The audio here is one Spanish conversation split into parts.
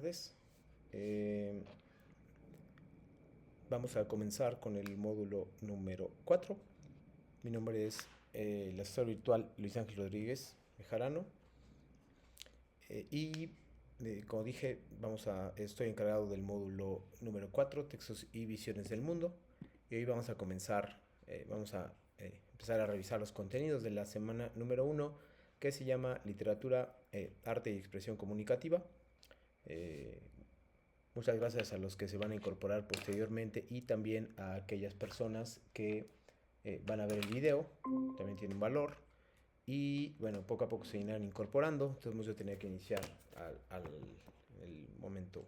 Tardes. Eh, Vamos a comenzar con el módulo número 4. Mi nombre es el asesor virtual Luis Ángel Rodríguez Bejarano. Como dije, estoy encargado del módulo número 4, textos y visiones del mundo. Y hoy vamos a empezar a revisar los contenidos de la semana número 1, que se llama Literatura, Arte y Expresión Comunicativa. Eh, Muchas gracias a los que se van a incorporar posteriormente y también a aquellas personas que van a ver el video, también tienen valor. Y bueno, poco a poco se irán incorporando. Entonces yo tenía que iniciar el momento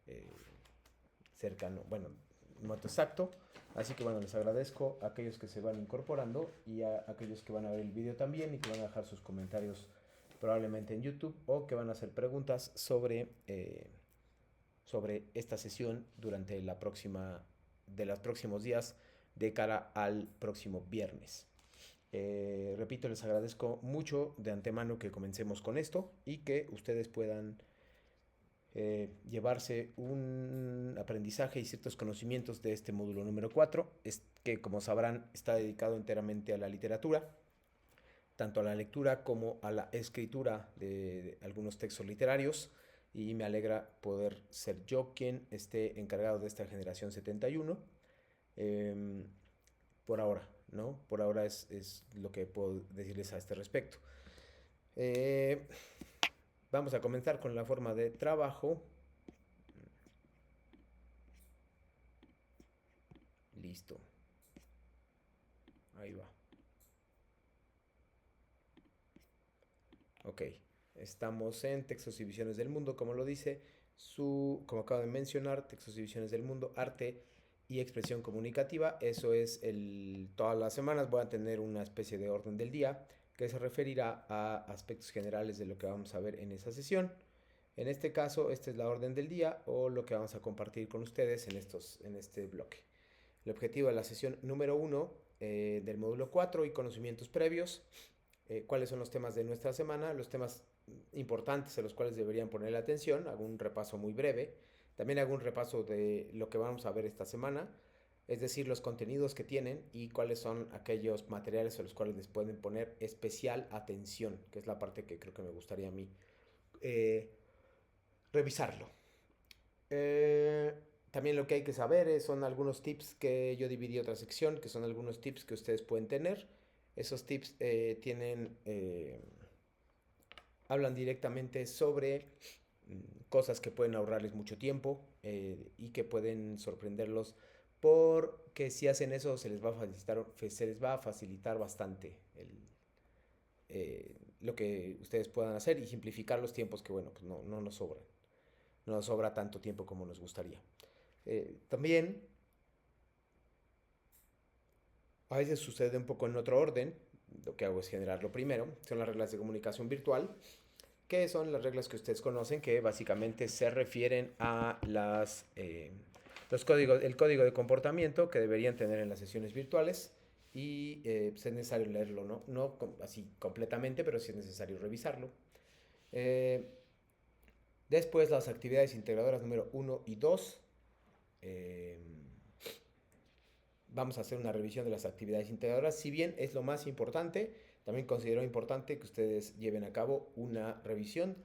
eh, cercano, bueno, el momento exacto. Así que bueno, les agradezco a aquellos que se van incorporando y a aquellos que van a ver el video también y que van a dejar sus comentarios probablemente en YouTube o que van a hacer preguntas sobre esta sesión durante de los próximos días de cara al próximo viernes. Repito, les agradezco mucho de antemano que comencemos con esto y que ustedes puedan llevarse un aprendizaje y ciertos conocimientos de este módulo número 4, que como sabrán está dedicado enteramente a la literatura, tanto a la lectura como a la escritura de algunos textos literarios, y me alegra poder ser yo quien esté encargado de esta generación 71 eh, por ahora, ¿no? Por ahora es lo que puedo decirles a este respecto. Eh, Vamos a comenzar con la forma de trabajo. Listo, ahí va. Ok, estamos en Textos y Visiones del Mundo, como lo dice como acabo de mencionar, Textos y Visiones del Mundo, arte y expresión comunicativa. Eso es todas las semanas voy a tener una especie de orden del día que se referirá a aspectos generales de lo que vamos a ver en esa sesión. En este caso, esta es la orden del día o lo que vamos a compartir con ustedes en este bloque. El objetivo de la sesión número 1 del módulo 4 y conocimientos previos. Cuáles son los temas de nuestra semana, los temas importantes a los cuales deberían poner la atención. Hago un repaso muy breve. También hago un repaso de lo que vamos a ver esta semana, es decir, los contenidos que tienen y cuáles son aquellos materiales a los cuales les pueden poner especial atención, que es la parte que creo que me gustaría a mí eh, revisarlo. Eh, También lo que hay que saber son algunos tips que yo dividí otra sección, que son algunos tips que ustedes pueden tener. Esos tips hablan directamente sobre cosas que pueden ahorrarles mucho tiempo y que pueden sorprenderlos porque si hacen eso se les va a facilitar bastante lo que ustedes puedan hacer y simplificar los tiempos que bueno, pues no nos sobran. No nos sobra tanto tiempo como nos gustaría. También a veces sucede un poco en otro orden. Lo que hago es generarlo primero. Son las reglas de comunicación virtual, que son las reglas que ustedes conocen, que básicamente se refieren a el código de comportamiento que deberían tener en las sesiones virtuales. Y pues es necesario leerlo, ¿no? No así completamente, pero sí es necesario revisarlo. Eh, Después las actividades integradoras número 1 y 2. Eh, Vamos a hacer una revisión de las actividades integradoras. Si bien es lo más importante, también considero importante que ustedes lleven a cabo una revisión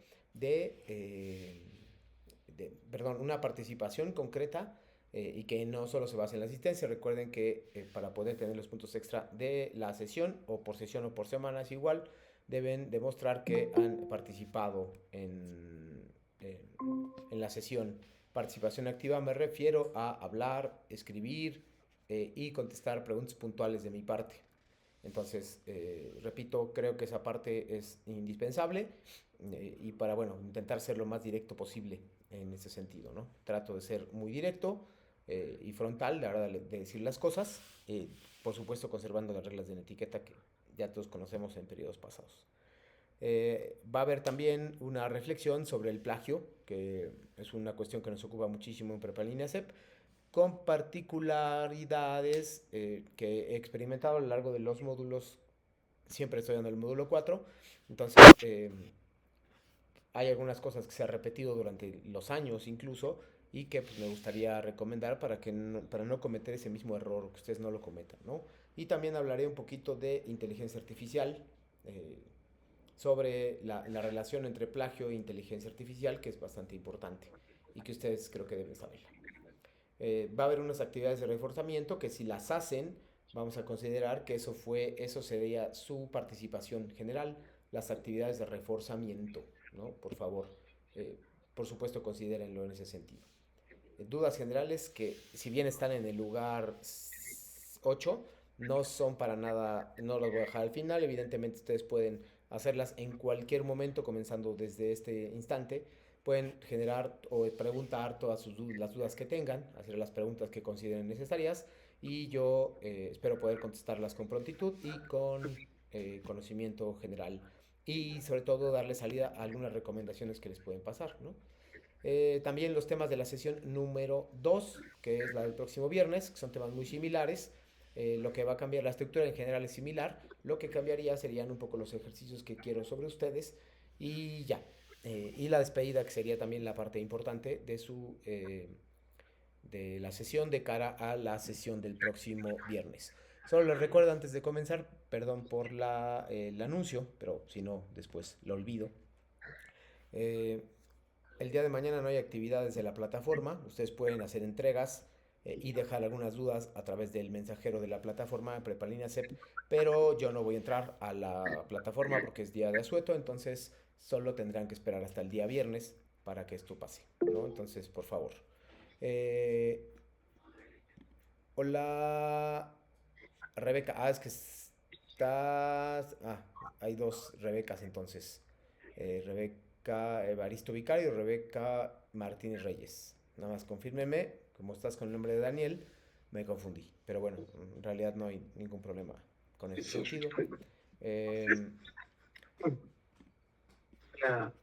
perdón, una participación concreta y que no solo se base en la asistencia. Recuerden que para poder tener los puntos extra de la sesión o por semana es igual, deben demostrar que han participado en la sesión. Participación activa me refiero a hablar, escribir y contestar preguntas puntuales de mi parte. Entonces, repito, creo que esa parte es indispensable y para, bueno, intentar ser lo más directo posible en ese sentido, ¿no? Trato de ser muy directo y frontal a la hora de decir las cosas, por supuesto conservando las reglas de la etiqueta que ya todos conocemos en periodos pasados. Va a haber también una reflexión sobre el plagio, que es una cuestión que nos ocupa muchísimo en Prepa Línea CEP, con particularidades que he experimentado a lo largo de los módulos. Siempre estoy dando el módulo 4, entonces hay algunas cosas que se han repetido durante los años incluso y que pues, me gustaría recomendar para no cometer ese mismo error, que ustedes no lo cometan, ¿no? Y también hablaré un poquito de inteligencia artificial, eh, sobre la relación entre plagio e inteligencia artificial, que es bastante importante y que ustedes creo que deben saberla. Va a haber unas actividades de reforzamiento que si las hacen, vamos a considerar que eso sería su participación general, las actividades de reforzamiento, ¿no? Por favor, eh, por supuesto, considérenlo en ese sentido. Dudas generales que si bien están en el lugar 8 no son para nada, no las voy a dejar al final, evidentemente ustedes pueden hacerlas en cualquier momento, comenzando desde este instante, pueden generar o preguntar todas las dudas que tengan, hacer las preguntas que consideren necesarias y yo espero poder contestarlas con prontitud y con conocimiento general y sobre todo darle salida a algunas recomendaciones que les pueden pasar, ¿no? También los temas de la sesión número 2 que es la del próximo viernes, que son temas muy similares. Lo que va a cambiar, la estructura en general es similar, lo que cambiaría serían un poco los ejercicios que quiero sobre ustedes y ya. Y la despedida, que sería también la parte importante de la sesión de cara a la sesión del próximo viernes. Solo les recuerdo antes de comenzar, perdón por el anuncio, pero si no, después lo olvido. Eh, el día de mañana no hay actividades de la plataforma. Ustedes pueden hacer entregas y dejar algunas dudas a través del mensajero de la plataforma Prepalínea CEP, pero yo no voy a entrar a la plataforma porque es día de asueto, entonces solo tendrán que esperar hasta el día viernes para que esto pase, ¿no? Entonces, por favor. Eh, hola, Rebeca. Es que estás... hay dos Rebecas entonces. Rebeca Evaristo Vicario y Rebeca Martínez Reyes. Nada más confírmeme, como estás con el nombre de Daniel, me confundí. Pero bueno, en realidad no hay ningún problema con ese sentido. Em, La-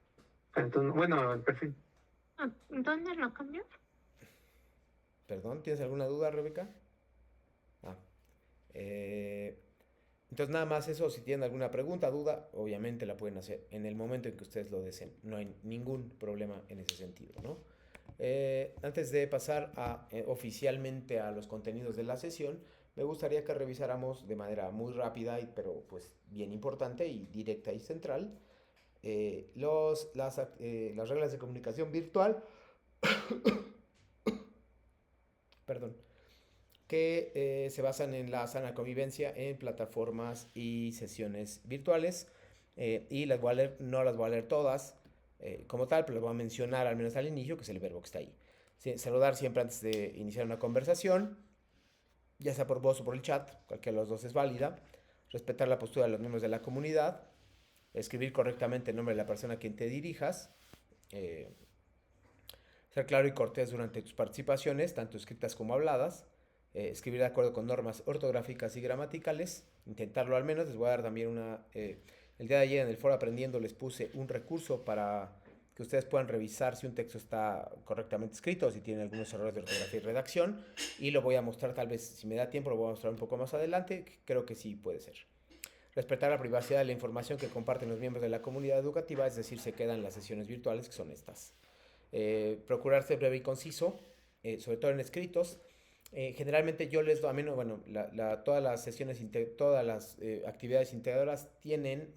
entonces, bueno, el perfil. ¿Dónde lo cambió? Perdón, ¿tienes alguna duda, Rebeca? Ah, eh, entonces nada más eso, si tienen alguna pregunta, duda, obviamente la pueden hacer en el momento en que ustedes lo deseen. No hay ningún problema en ese sentido, ¿no? Antes de pasar oficialmente a los contenidos de la sesión, me gustaría que revisáramos de manera muy rápida, pero pues bien importante y directa y central, las reglas de comunicación virtual, perdón, que se basan en la sana convivencia en plataformas y sesiones virtuales. Y las voy a leer, no las voy a leer todas como tal, pero las voy a mencionar al menos al inicio, que es el verbo que está ahí. Sí, saludar siempre antes de iniciar una conversación, ya sea por voz o por el chat, cualquiera de los dos es válida. Respetar la postura de los miembros de la comunidad. Escribir correctamente el nombre de la persona a quien te dirijas. Eh, Ser claro y cortés durante tus participaciones, tanto escritas como habladas. Escribir de acuerdo con normas ortográficas y gramaticales. Intentarlo al menos. Les voy a dar también el día de ayer en el foro aprendiendo les puse un recurso para que ustedes puedan revisar si un texto está correctamente escrito o si tiene algunos errores de ortografía y redacción. Y lo voy a mostrar tal vez, si me da tiempo, lo voy a mostrar un poco más adelante. Creo que sí puede ser. Respetar la privacidad de la información que comparten los miembros de la comunidad educativa, es decir, se quedan las sesiones virtuales, que son estas. Procurar ser breve y conciso, sobre todo en escritos. Generalmente yo les doy, a menos, bueno, todas las sesiones, todas las actividades integradoras tienen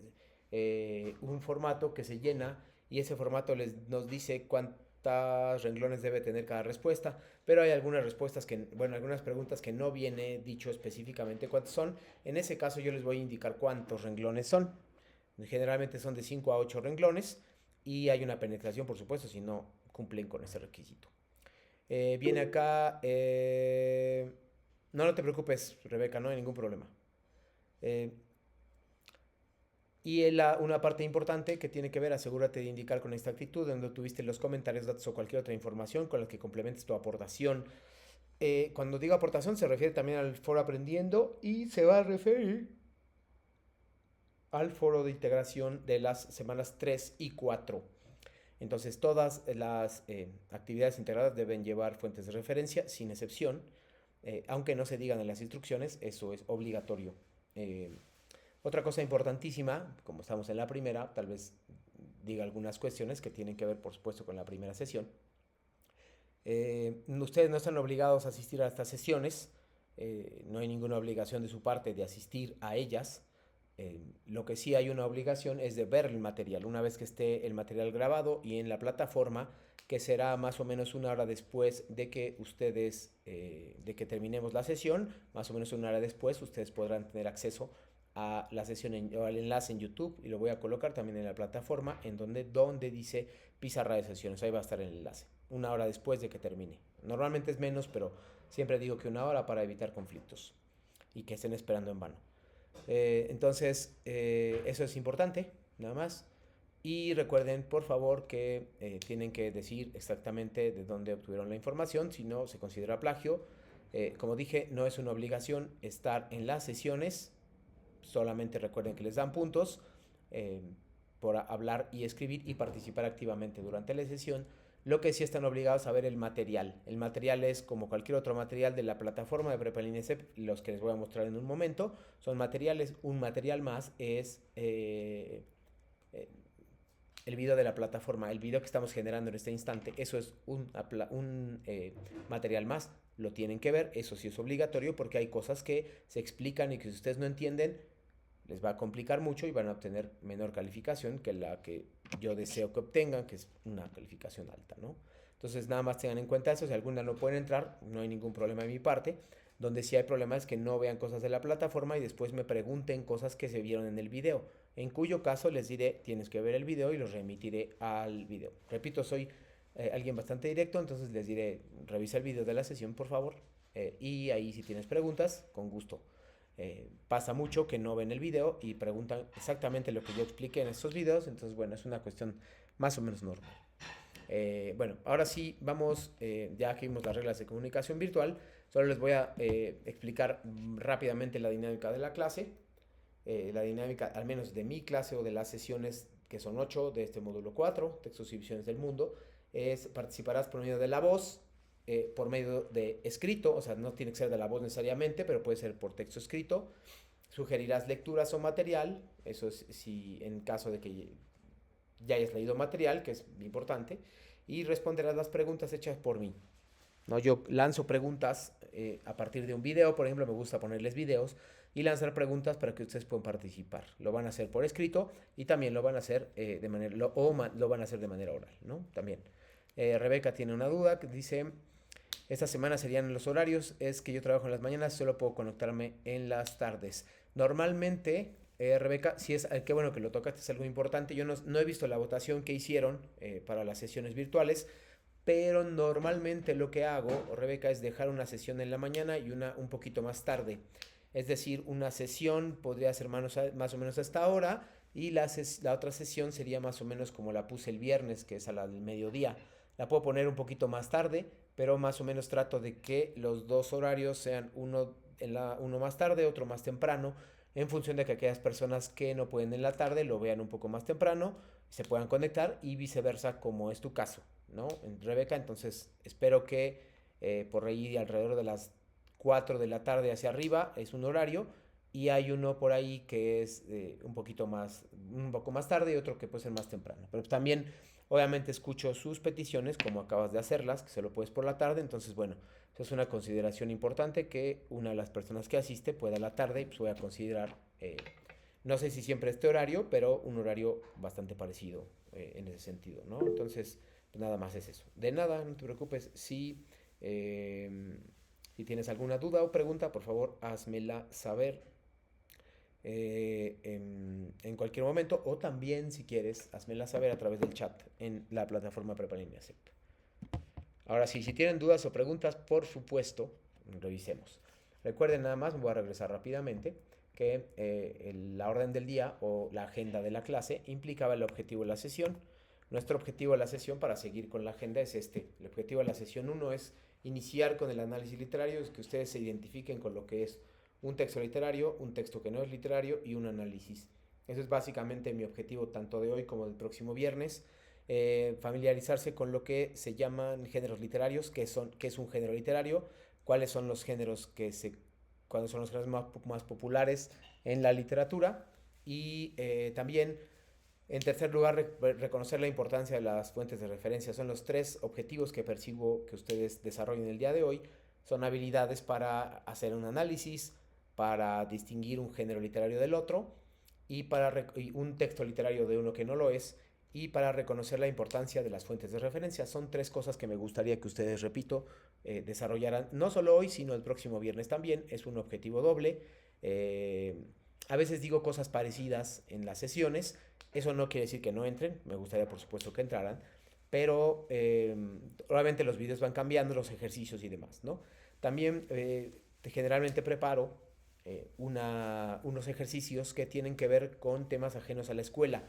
un formato que se llena y ese formato nos dice cuántos renglones debe tener cada respuesta, pero hay algunas respuestas que, bueno, algunas preguntas que no viene dicho específicamente cuántos son. En ese caso yo les voy a indicar cuántos renglones son. Generalmente son de 5 a 8 renglones y hay una penetración, por supuesto, si no cumplen con ese requisito. Viene acá. No, no te preocupes, Rebeca, no hay ningún problema. Eh, y una parte importante que tiene que ver, asegúrate de indicar con exactitud donde tuviste los comentarios, datos o cualquier otra información con la que complementes tu aportación. Cuando digo aportación se refiere también al foro aprendiendo y se va a referir al foro de integración de las semanas 3 y 4. Entonces, todas las actividades integradas deben llevar fuentes de referencia, sin excepción, aunque no se digan en las instrucciones, eso es obligatorio. Otra cosa importantísima, como estamos en la primera, tal vez diga algunas cuestiones que tienen que ver, por supuesto, con la primera sesión. Ustedes no están obligados a asistir a estas sesiones, no hay ninguna obligación de su parte de asistir a ellas. Lo que sí hay una obligación es de ver el material, una vez que esté el material grabado y en la plataforma, que será más o menos una hora después de que ustedes, de que terminemos la sesión, más o menos una hora después, ustedes podrán tener acceso a la sesión, o al enlace en YouTube, y lo voy a colocar también en la plataforma, en donde dice pizarra de sesiones, ahí va a estar el enlace, una hora después de que termine. Normalmente es menos, pero siempre digo que una hora para evitar conflictos y que estén esperando en vano. Entonces, eso es importante, nada más. Y recuerden, por favor, que tienen que decir exactamente de dónde obtuvieron la información, si no se considera plagio. Como dije, no es una obligación estar en las sesiones, solamente recuerden que les dan puntos por hablar y escribir y participar activamente durante la sesión. Lo que sí están obligados a ver el material. El material es como cualquier otro material de la plataforma de Prepa Línea CEP, los que les voy a mostrar en un momento. Son materiales. Un material más es el video de la plataforma, el video que estamos generando en este instante. Eso es un material más. Lo tienen que ver. Eso sí es obligatorio porque hay cosas que se explican y que si ustedes no entienden, les va a complicar mucho y van a obtener menor calificación que la que yo deseo que obtengan, que es una calificación alta, ¿no? Entonces nada más tengan en cuenta eso. Si alguna no pueden entrar, no hay ningún problema de mi parte. Donde sí hay problemas es que no vean cosas de la plataforma y después me pregunten cosas que se vieron en el video, en cuyo caso les diré, tienes que ver el video y los remitiré al video. Repito, soy alguien bastante directo, entonces les diré, revisa el video de la sesión, por favor, y ahí si tienes preguntas, con gusto. Pasa mucho que no ven el video y preguntan exactamente lo que yo expliqué en estos videos, entonces bueno, es una cuestión más o menos normal. Bueno, ahora sí vamos, ya que vimos las reglas de comunicación virtual, solo les voy a explicar rápidamente la dinámica de la clase. La dinámica, al menos de mi clase o de las sesiones, que son 8 de este módulo 4, textos y visiones del mundo, es participarás por medio de la voz, por medio de escrito, o sea, no tiene que ser de la voz necesariamente, pero puede ser por texto escrito. Sugerirás lecturas o material, eso es si en caso de que ya hayas leído material, que es importante, y responderás las preguntas hechas por mí. ¿No? Yo lanzo preguntas a partir de un video, por ejemplo, me gusta ponerles videos y lanzar preguntas para que ustedes puedan participar. Lo van a hacer por escrito y también lo van a hacer de manera, lo van a hacer de manera oral, ¿no? También. Rebeca tiene una duda que dice, esta semana serían los horarios, es que yo trabajo en las mañanas, solo puedo conectarme en las tardes. Normalmente, Rebeca, si es, qué bueno que lo tocaste, es algo importante. Yo no he visto la votación que hicieron para las sesiones virtuales, pero normalmente lo que hago, Rebeca, es dejar una sesión en la mañana y una un poquito más tarde. Es decir, una sesión podría ser más o menos hasta ahora y la otra sesión sería más o menos como la puse el viernes, que es a la del mediodía. La puedo poner un poquito más tarde, pero más o menos trato de que los dos horarios sean uno más tarde, otro más temprano, en función de que aquellas personas que no pueden en la tarde lo vean un poco más temprano, se puedan conectar y viceversa, como es tu caso, ¿no? Rebeca, entonces espero que por ahí alrededor de las 4 de la tarde hacia arriba es un horario y hay uno por ahí que es un poco más tarde y otro que puede ser más temprano. Pero también obviamente escucho sus peticiones como acabas de hacerlas, que se lo puedes por la tarde, entonces bueno, eso es una consideración importante que una de las personas que asiste pueda a la tarde y pues voy a considerar, no sé si siempre este horario, pero un horario bastante parecido en ese sentido, ¿no? Entonces, pues nada más es eso. De nada, no te preocupes, si tienes alguna duda o pregunta, por favor, házmela saber en cualquier momento o también, si quieres, házmela saber a través del chat en la plataforma Prepa Línea CEP. Ahora sí, si tienen dudas o preguntas, por supuesto, revisemos. Recuerden nada más, me voy a regresar rápidamente, que la orden del día o la agenda de la clase implicaba el objetivo de la sesión. Nuestro objetivo de la sesión para seguir con la agenda es este. El objetivo de la sesión 1 es iniciar con el análisis literario, es que ustedes se identifiquen con lo que es un texto literario, un texto que no es literario y un análisis. Eso es básicamente mi objetivo tanto de hoy como del próximo viernes. Familiarizarse con lo que se llaman géneros literarios, qué es un género literario, cuáles son los géneros cuáles son los géneros más populares en la literatura y también En tercer lugar, reconocer la importancia de las fuentes de referencia. Son los tres objetivos que percibo que ustedes desarrollen el día de hoy. Son habilidades para hacer un análisis, para distinguir un género literario del otro y un texto literario de uno que no lo es, y para reconocer la importancia de las fuentes de referencia. Son tres cosas que me gustaría que ustedes, repito, desarrollaran no solo hoy, sino el próximo viernes también. Es un objetivo doble. A veces digo cosas parecidas en las sesiones. Eso no quiere decir que no entren. Me gustaría, por supuesto, que entraran. Pero obviamente los videos van cambiando, los ejercicios y demás, ¿no? También generalmente preparo unos ejercicios que tienen que ver con temas ajenos a la escuela.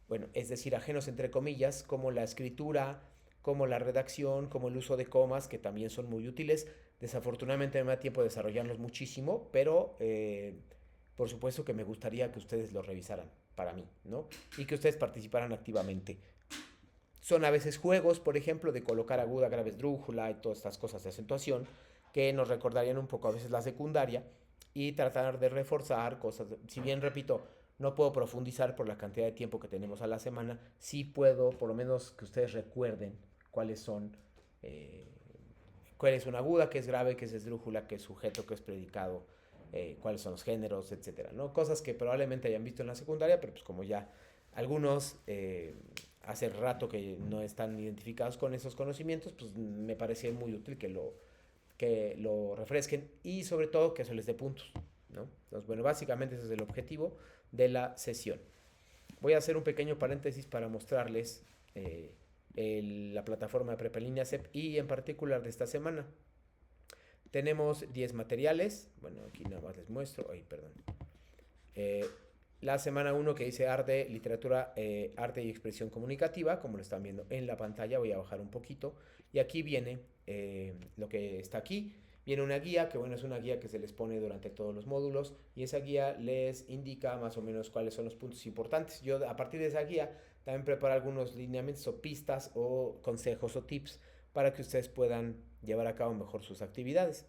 Bueno, es decir, ajenos entre comillas, como la escritura, como la redacción, como el uso de comas, que también son muy útiles. Desafortunadamente no me da tiempo de desarrollarlos muchísimo, pero por supuesto que me gustaría que ustedes lo revisaran para mí, ¿no? Y que ustedes participaran activamente. Son a veces juegos, por ejemplo, de colocar aguda, grave, esdrújula y todas estas cosas de acentuación que nos recordarían un poco a veces la secundaria y tratar de reforzar cosas. Si bien, repito, no puedo profundizar por la cantidad de tiempo que tenemos a la semana, sí puedo, por lo menos, que ustedes recuerden cuáles son, eh, cuál es una aguda, qué es grave, qué es esdrújula, qué es sujeto, qué es predicado, cuáles son los géneros, etcétera, ¿no? Cosas que probablemente hayan visto en la secundaria, pero pues como ya algunos hace rato que no están identificados con esos conocimientos, pues me parece muy útil que lo refresquen y sobre todo que eso les dé puntos, ¿no? Entonces, bueno, básicamente ese es el objetivo de la sesión. Voy a hacer un pequeño paréntesis para mostrarles la plataforma de Prepa en línea CEP y en particular de esta semana. Tenemos 10 materiales. Bueno, aquí nada más les muestro. Ay, perdón. La semana 1 que dice arte, literatura, arte y expresión comunicativa, como lo están viendo en la pantalla. Voy a bajar un poquito. Y aquí viene lo que está aquí. Viene una guía, que bueno, es una guía que se les pone durante todos los módulos. Y esa guía les indica más o menos cuáles son los puntos importantes. Yo a partir de esa guía también preparo algunos lineamientos o pistas o consejos o tips para que ustedes puedan llevar a cabo mejor sus actividades.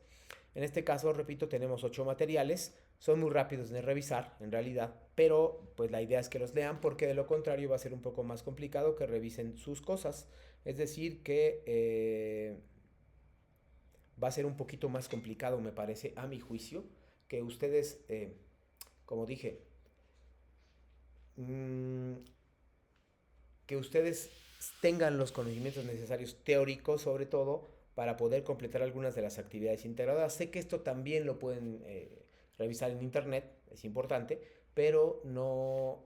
En este caso, repito, tenemos 8 materiales. Son muy rápidos de revisar, en realidad, pero pues la idea es que los lean porque de lo contrario va a ser un poco más complicado que revisen sus cosas. Es decir, que va a ser un poquito más complicado, me parece, a mi juicio, que ustedes, como dije, que ustedes tengan los conocimientos necesarios teóricos, sobre todo, para poder completar algunas de las actividades integradas. Sé que esto también lo pueden revisar en internet, es importante, pero no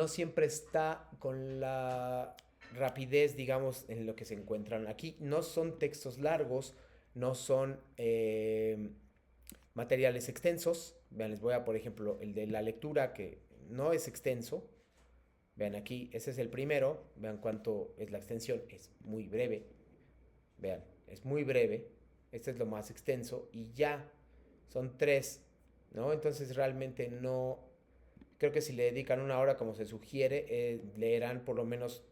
siempre está con la rapidez, digamos, en lo que se encuentran aquí. No son textos largos, no son materiales extensos. Vean, les voy a, por ejemplo, el de la lectura, que no es extenso. Vean aquí, ese es el primero. Vean cuánto es la extensión. Es muy breve. Vean, es muy breve. Este es lo más extenso. Y ya son 3, ¿no? Entonces realmente no. Creo que si le dedican una hora como se sugiere, leerán por lo menos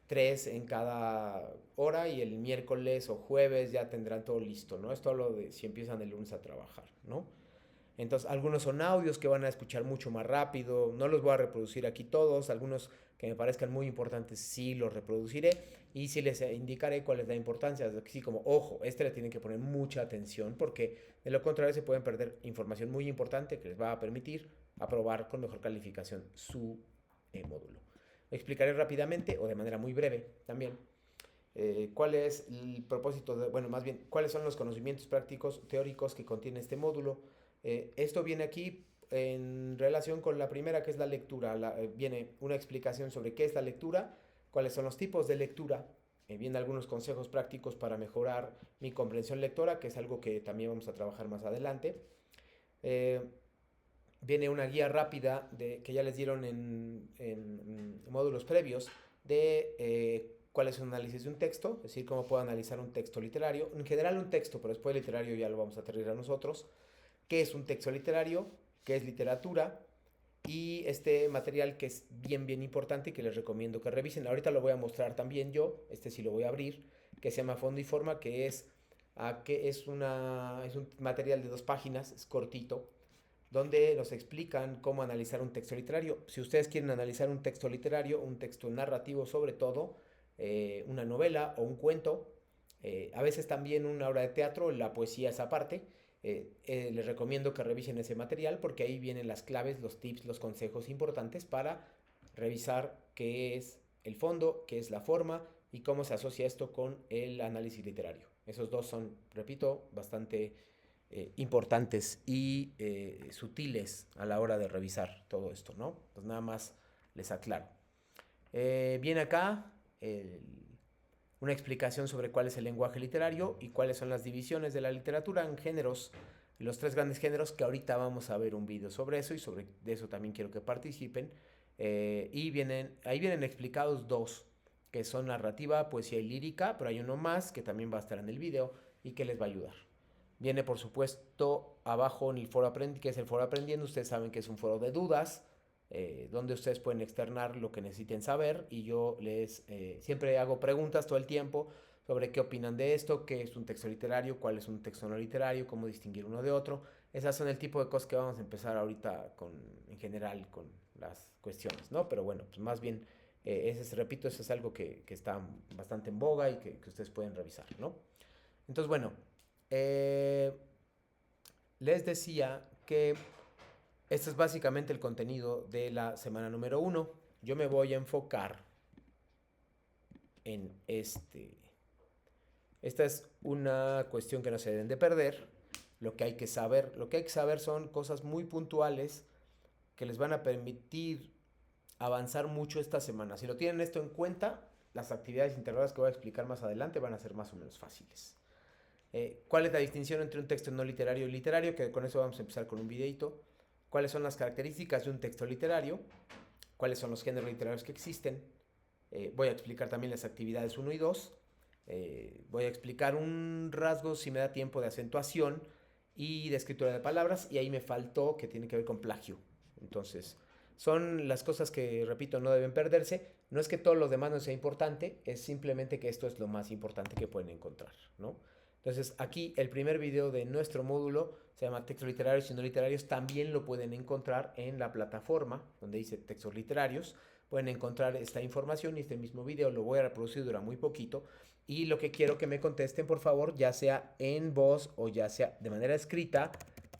3 en cada hora y el miércoles o jueves ya tendrán todo listo, ¿no? Es todo lo de si empiezan el lunes a trabajar, ¿no? Entonces, algunos son audios que van a escuchar mucho más rápido. No los voy a reproducir aquí todos. Algunos que me parezcan muy importantes sí los reproduciré. Y sí les indicaré cuál es la importancia. Así como, ojo, le tienen que poner mucha atención porque de lo contrario se pueden perder información muy importante que les va a permitir aprobar con mejor calificación su módulo. Lo explicaré rápidamente o de manera muy breve también. ¿Cuál es el propósito bueno, más bien, cuáles son los conocimientos prácticos teóricos que contiene este módulo? Esto viene aquí en relación con la primera, que es la lectura. Viene una explicación sobre qué es la lectura, cuáles son los tipos de lectura. Vienen algunos consejos prácticos para mejorar mi comprensión lectora, que es algo que también vamos a trabajar más adelante. Viene una guía rápida que ya les dieron en módulos previos de cuál es un análisis de un texto, es decir, cómo puedo analizar un texto literario. En general un texto, pero después literario ya lo vamos a aterrizar nosotros. ¿Qué es un texto literario? ¿Qué es literatura? Y este material que es bien, bien importante y que les recomiendo que revisen. Ahorita lo voy a mostrar también yo, sí lo voy a abrir, que se llama Fondo y Forma, que es un material de 2 páginas, es cortito, donde nos explican cómo analizar un texto literario. Si ustedes quieren analizar un texto literario, un texto narrativo sobre todo, una novela o un cuento, a veces también una obra de teatro, la poesía es aparte, les recomiendo que revisen ese material porque ahí vienen las claves, los tips, los consejos importantes para revisar qué es el fondo, qué es la forma y cómo se asocia esto con el análisis literario. Esos dos son, repito, bastante importantes y sutiles a la hora de revisar todo esto, ¿no? Pues nada más les aclaro. Viene acá una explicación sobre cuál es el lenguaje literario y cuáles son las divisiones de la literatura en géneros, los tres grandes géneros, que ahorita vamos a ver un video sobre eso y sobre eso también quiero que participen. Y ahí vienen explicados dos, que son narrativa, poesía y lírica, pero hay uno más que también va a estar en el video y que les va a ayudar. Viene, por supuesto, abajo en el foro Aprendiendo, que es el foro Aprendiendo. Ustedes saben que es un foro de dudas, donde ustedes pueden externar lo que necesiten saber y yo siempre hago preguntas todo el tiempo sobre qué opinan de esto, qué es un texto literario, cuál es un texto no literario, cómo distinguir uno de otro. Esas son el tipo de cosas que vamos a empezar ahorita en general con las cuestiones, ¿no? Pero bueno, pues más bien, repito, eso es algo que está bastante en boga y que ustedes pueden revisar, ¿no? Entonces, bueno, les decía que este es básicamente el contenido de la semana número 1. Yo me voy a enfocar en Esta es una cuestión que no se deben de perder. Lo que hay que saber son cosas muy puntuales que les van a permitir avanzar mucho esta semana. Si lo tienen esto en cuenta, las actividades integradas que voy a explicar más adelante van a ser más o menos fáciles. ¿Cuál es la distinción entre un texto no literario y literario? Que con eso vamos a empezar con un videito. ¿Cuáles son las características de un texto literario? ¿Cuáles son los géneros literarios que existen? Voy a explicar también las actividades 1 y 2. Voy a explicar un rasgo, si me da tiempo, de acentuación y de escritura de palabras, y ahí me faltó que tiene que ver con plagio. Entonces, son las cosas que, repito, no deben perderse. No es que todo lo demás no sea importante, es simplemente que esto es lo más importante que pueden encontrar, ¿no? Entonces, aquí el primer video de nuestro módulo se llama Textos Literarios y No Literarios. También lo pueden encontrar en la plataforma donde dice Textos Literarios. Pueden encontrar esta información y este mismo video lo voy a reproducir, dura muy poquito. Y lo que quiero que me contesten, por favor, ya sea en voz o ya sea de manera escrita,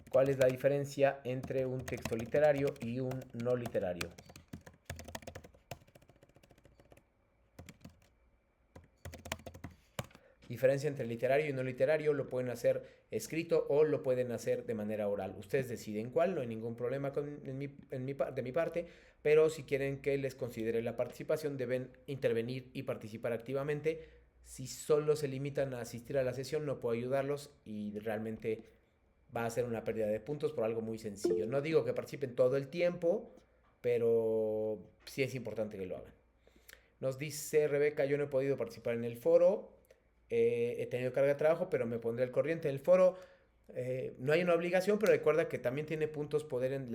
cuál es la diferencia entre un texto literario y un no literario. Diferencia entre literario y no literario, lo pueden hacer escrito o lo pueden hacer de manera oral. Ustedes deciden cuál, no hay ningún problema de mi parte, pero si quieren que les considere la participación, deben intervenir y participar activamente. Si solo se limitan a asistir a la sesión, no puedo ayudarlos y realmente va a ser una pérdida de puntos por algo muy sencillo. No digo que participen todo el tiempo, pero sí es importante que lo hagan. Nos dice Rebeca, yo no he podido participar en el foro. He tenido carga de trabajo, pero me pondré al corriente en el foro. No hay una obligación, pero recuerda que también tiene puntos poder en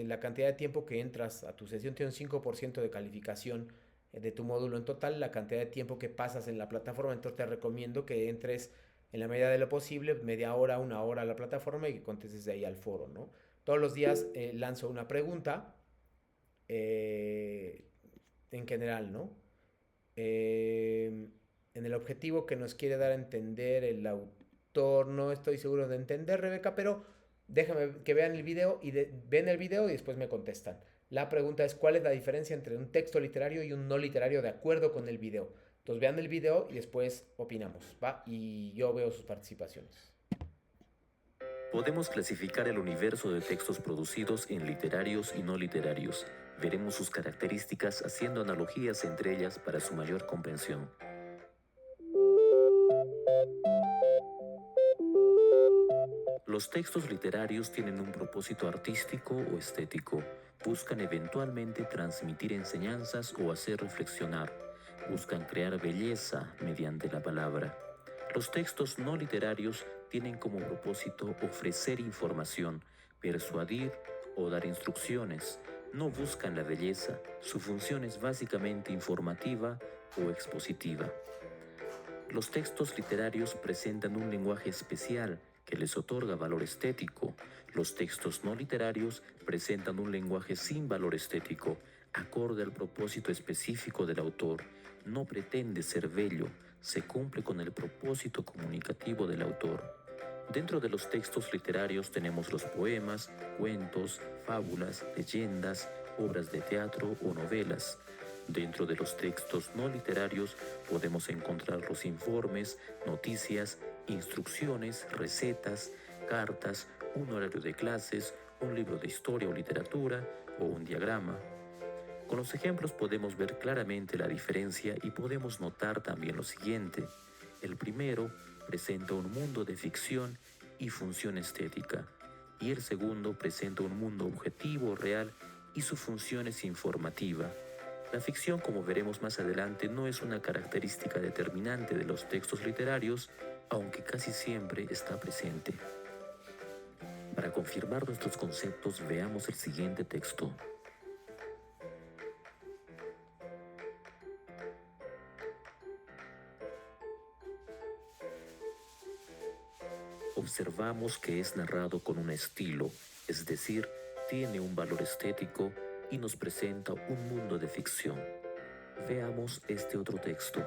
la cantidad de tiempo que entras a tu sesión. Tiene un 5% de calificación de tu módulo en total, la cantidad de tiempo que pasas en la plataforma. Entonces te recomiendo que entres en la medida de lo posible, media hora, una hora a la plataforma y que contestes de ahí al foro, ¿no? Todos los días lanzo una pregunta en general, ¿no? En el objetivo que nos quiere dar a entender el autor, no estoy seguro de entender, Rebeca, pero déjame que vean el video ven el video y después me contestan. La pregunta es, ¿cuál es la diferencia entre un texto literario y un no literario de acuerdo con el video? Entonces vean el video y después opinamos, ¿va? Y yo veo sus participaciones. Podemos clasificar el universo de textos producidos en literarios y no literarios. Veremos sus características haciendo analogías entre ellas para su mayor comprensión. Los textos literarios tienen un propósito artístico o estético. Buscan eventualmente transmitir enseñanzas o hacer reflexionar. Buscan crear belleza mediante la palabra. Los textos no literarios tienen como propósito ofrecer información, persuadir o dar instrucciones. No buscan la belleza, su función es básicamente informativa o expositiva. Los textos literarios presentan un lenguaje especial que que les otorga valor estético. Los textos no literarios presentan un lenguaje sin valor estético, acorde al propósito específico del autor. No pretende ser bello, se cumple con el propósito comunicativo del autor. Dentro de los textos literarios tenemos los poemas, cuentos, fábulas, leyendas, obras de teatro o novelas. Dentro de los textos no literarios podemos encontrar los informes, noticias, instrucciones, recetas, cartas, un horario de clases, un libro de historia o literatura o un diagrama. Con los ejemplos podemos ver claramente la diferencia y podemos notar también lo siguiente. El primero presenta un mundo de ficción y función estética, y el segundo presenta un mundo objetivo, real, y su función es informativa. La ficción, como veremos más adelante, no es una característica determinante de los textos literarios, aunque casi siempre está presente. Para confirmar nuestros conceptos, veamos el siguiente texto. Observamos que es narrado con un estilo, es decir, tiene un valor estético y nos presenta un mundo de ficción. Veamos este otro texto.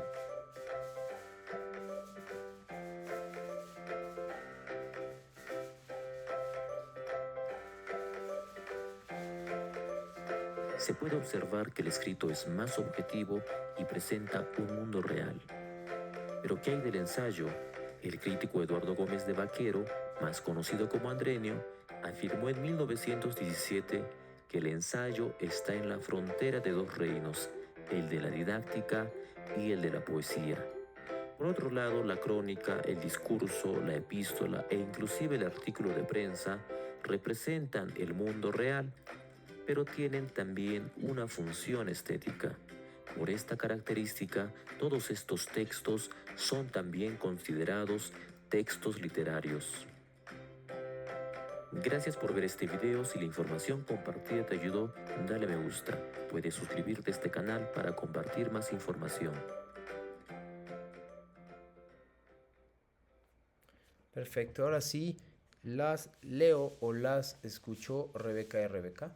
Se puede observar que el escrito es más objetivo y presenta un mundo real. Pero ¿qué hay del ensayo? El crítico Eduardo Gómez de Vaquero, más conocido como Andrenio, afirmó en 1917 que el ensayo está en la frontera de dos reinos, el de la didáctica y el de la poesía. Por otro lado, la crónica, el discurso, la epístola e inclusive el artículo de prensa representan el mundo real, pero tienen también una función estética. Por esta característica, todos estos textos son también considerados textos literarios. Gracias por ver este video. Si la información compartida te ayudó, dale me gusta. Puedes suscribirte a este canal para compartir más información. Perfecto, ahora sí, las leo o las escuchó Rebeca y Rebeca.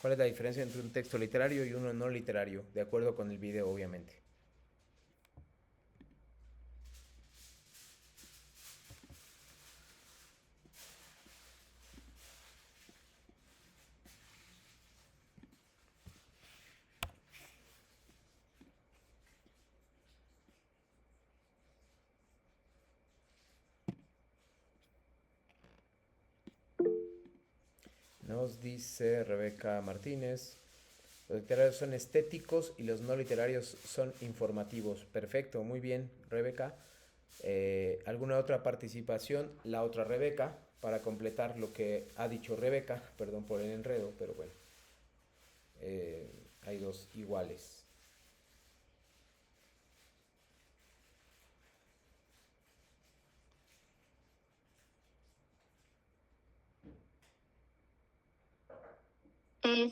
¿Cuál es la diferencia entre un texto literario y uno no literario? De acuerdo con el video, obviamente. Nos dice Rebeca Martínez, los literarios son estéticos y los no literarios son informativos. Perfecto, muy bien, Rebeca. ¿Alguna otra participación? La otra Rebeca, para completar lo que ha dicho Rebeca. Perdón por el enredo, pero bueno. Hay dos iguales.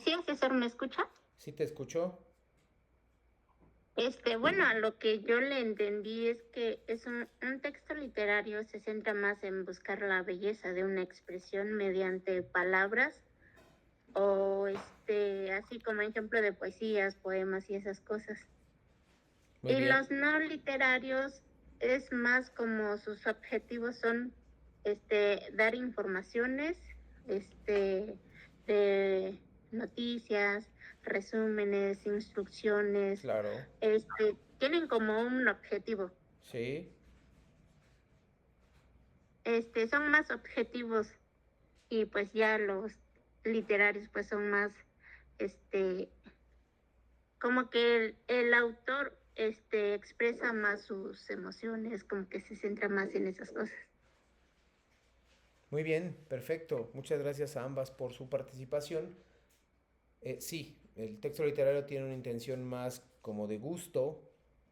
Sí, asesor, ¿me escucha? ¿Sí te escuchó? Bueno, a lo que yo le entendí es que es un texto literario se centra más en buscar la belleza de una expresión mediante palabras o así como ejemplo de poesías, poemas y esas cosas. Muy Y bien. los no literarios es más como sus objetivos son dar informaciones, de noticias, resúmenes, instrucciones, Claro, tienen como un objetivo. sí. Son más objetivos y pues ya los literarios pues son más, como que el autor, expresa más sus emociones, como que se centra más en esas cosas. Muy bien, perfecto. Muchas gracias a ambas por su participación. Sí, el texto literario tiene una intención más como de gusto,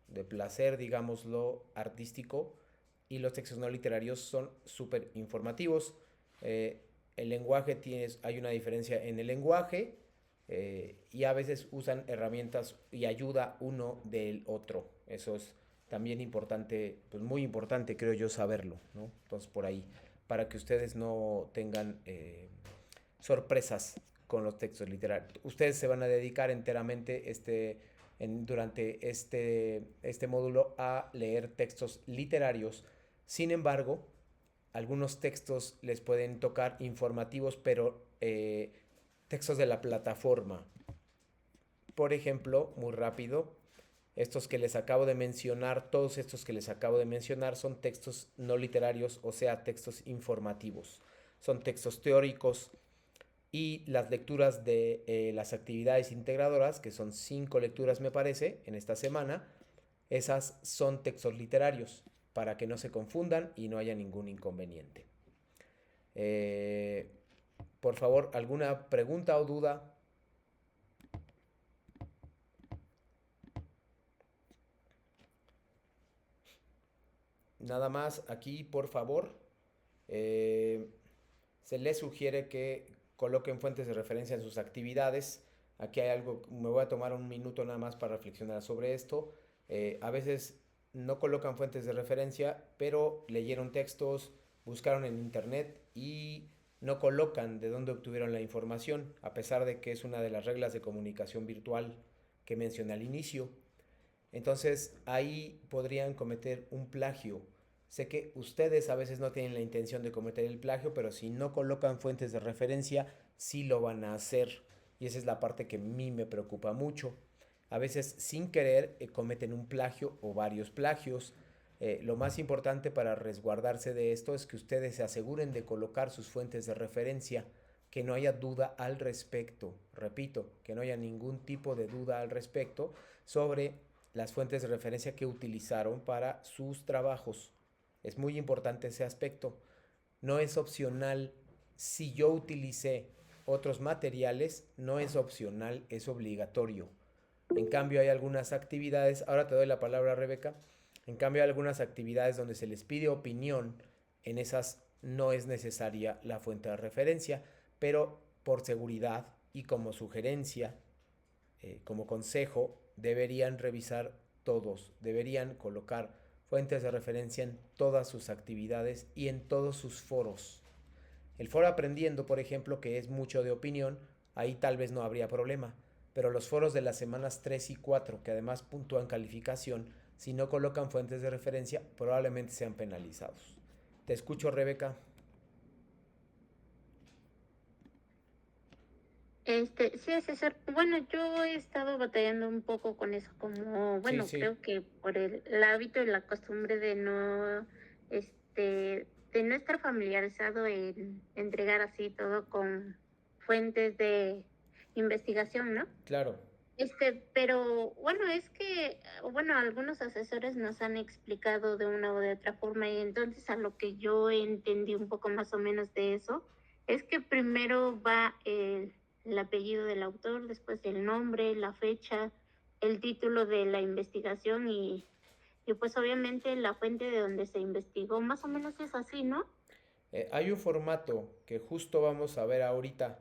de placer, digámoslo, artístico, y los textos no literarios son súper informativos. El lenguaje hay una diferencia en el lenguaje y a veces usan herramientas y ayuda uno del otro. Eso es también importante, pues muy importante creo yo saberlo, ¿no? Entonces por ahí, para que ustedes no tengan sorpresas con los textos literarios. Ustedes se van a dedicar enteramente durante este módulo a leer textos literarios. Sin embargo, algunos textos les pueden tocar informativos, pero textos de la plataforma. Por ejemplo, muy rápido, estos que les acabo de mencionar, todos estos que les acabo de mencionar son textos no literarios, o sea, textos informativos. Son textos teóricos y las lecturas de las actividades integradoras, que son 5 lecturas me parece, en esta semana, esas son textos literarios, para que no se confundan y no haya ningún inconveniente. Por favor, ¿alguna pregunta o duda? Nada más aquí, por favor, se les sugiere que coloquen fuentes de referencia en sus actividades. Aquí hay algo, me voy a tomar un minuto nada más para reflexionar sobre esto. A veces no colocan fuentes de referencia, pero leyeron textos, buscaron en internet y no colocan de dónde obtuvieron la información, a pesar de que es una de las reglas de comunicación virtual que mencioné al inicio. Entonces ahí podrían cometer un plagio. Sé que ustedes a veces no tienen la intención de cometer el plagio, pero si no colocan fuentes de referencia, sí lo van a hacer. Y esa es la parte que a mí me preocupa mucho. A veces sin querer cometen un plagio o varios plagios. Lo más importante para resguardarse de esto es que ustedes se aseguren de colocar sus fuentes de referencia, que no haya duda al respecto. Repito, que no haya ningún tipo de duda al respecto sobre las fuentes de referencia que utilizaron para sus trabajos. Es muy importante ese aspecto. No es opcional. Si yo utilicé otros materiales, no es opcional, es obligatorio. En cambio, hay algunas actividades, ahora te doy la palabra, Rebeca. En cambio, hay algunas actividades donde se les pide opinión, en esas no es necesaria la fuente de referencia, pero por seguridad y como sugerencia, como consejo, deberían revisar todos, deberían colocar fuentes de referencia en todas sus actividades y en todos sus foros. El foro Aprendiendo, por ejemplo, que es mucho de opinión, ahí tal vez no habría problema, pero los foros de las semanas 3 y 4, que además puntúan calificación, si no colocan fuentes de referencia, probablemente sean penalizados. Te escucho, Rebeca. Sí, asesor. Bueno, yo he estado batallando un poco con eso, como, bueno, Sí. creo que por el hábito y la costumbre de no estar familiarizado en entregar así todo con fuentes de investigación, ¿no? Claro. Pero bueno, es que, bueno, algunos asesores nos han explicado de una o de otra forma y entonces a lo que yo entendí un poco más o menos de eso, es que primero va el apellido del autor, después el nombre, la fecha, el título de la investigación y pues obviamente la fuente de donde se investigó, más o menos es así, ¿no? Hay un formato que justo vamos a ver ahorita,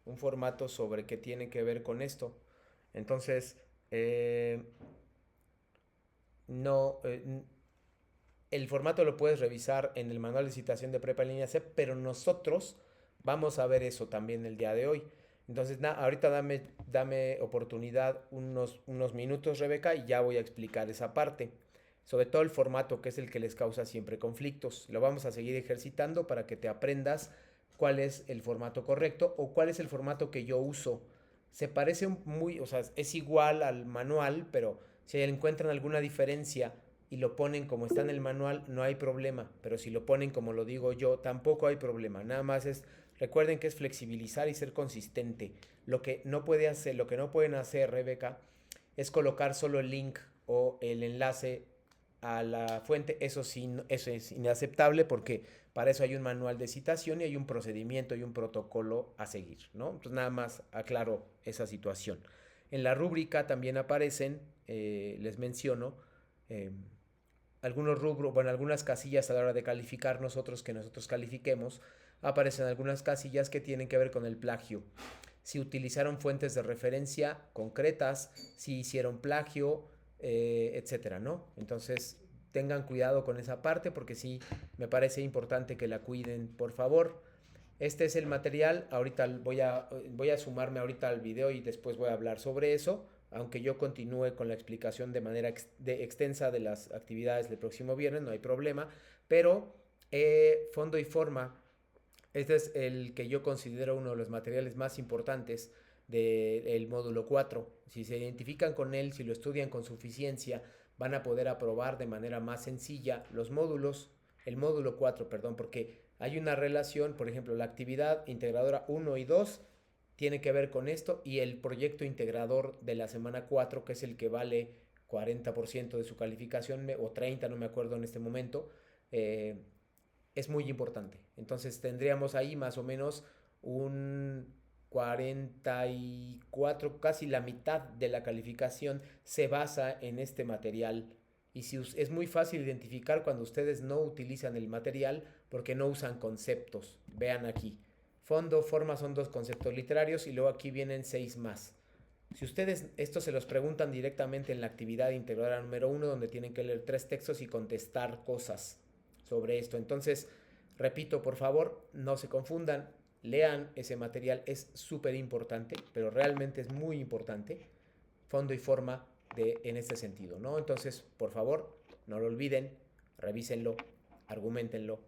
un formato sobre qué tiene que ver con esto. Entonces, no, el formato lo puedes revisar en el manual de citación de Prepa en línea C, pero nosotros vamos a ver eso también el día de hoy. Entonces, ahorita dame oportunidad unos minutos, Rebeca, y ya voy a explicar esa parte. Sobre todo el formato, que es el que les causa siempre conflictos. Lo vamos a seguir ejercitando para que te aprendas cuál es el formato correcto o cuál es el formato que yo uso. Se parece muy, o sea, es igual al manual, pero si encuentran alguna diferencia y lo ponen como está en el manual, no hay problema. Pero si lo ponen como lo digo yo, tampoco hay problema. Nada más recuerden que es flexibilizar y ser consistente. Lo que no pueden hacer, Rebeca, es colocar solo el link o el enlace a la fuente. Eso sí, eso es inaceptable porque para eso hay un manual de citación y hay un procedimiento y un protocolo a seguir, ¿no? Entonces nada más aclaro esa situación. En la rúbrica también aparecen, les menciono, eh, algunos rubros, bueno, algunas casillas a la hora de calificar nosotros, que nosotros califiquemos, aparecen algunas casillas que tienen que ver con el plagio. Si utilizaron fuentes de referencia concretas, si hicieron plagio, etcétera, ¿no? Entonces, tengan cuidado con esa parte porque sí me parece importante que la cuiden, por favor. Este es el material, ahorita voy a sumarme ahorita al video y después voy a hablar sobre eso, aunque yo continúe con la explicación de manera extensa de las actividades del próximo viernes, no hay problema, pero fondo y forma, este es el que yo considero uno de los materiales más importantes del módulo 4. Si se identifican con él, si lo estudian con suficiencia, van a poder aprobar de manera más sencilla los módulos, el módulo 4, perdón, porque hay una relación, por ejemplo, la actividad integradora 1 y 2 tiene que ver con esto y el proyecto integrador de la semana 4, que es el que vale 40% de su calificación o 30, no me acuerdo en este momento, es muy importante. Entonces tendríamos ahí más o menos un 44, casi la mitad de la calificación se basa en este material. Y si es muy fácil identificar cuando ustedes no utilizan el material porque no usan conceptos. Vean aquí. Fondo, forma son 2 conceptos literarios y luego aquí vienen 6 más. Si ustedes esto se los preguntan directamente en la actividad integradora número 1, donde tienen que leer 3 textos y contestar cosas sobre esto. Entonces, repito, por favor, no se confundan, lean ese material, es súper importante, pero realmente es muy importante, fondo y forma en este sentido, ¿no? Entonces, por favor, no lo olviden, revísenlo, argumentenlo,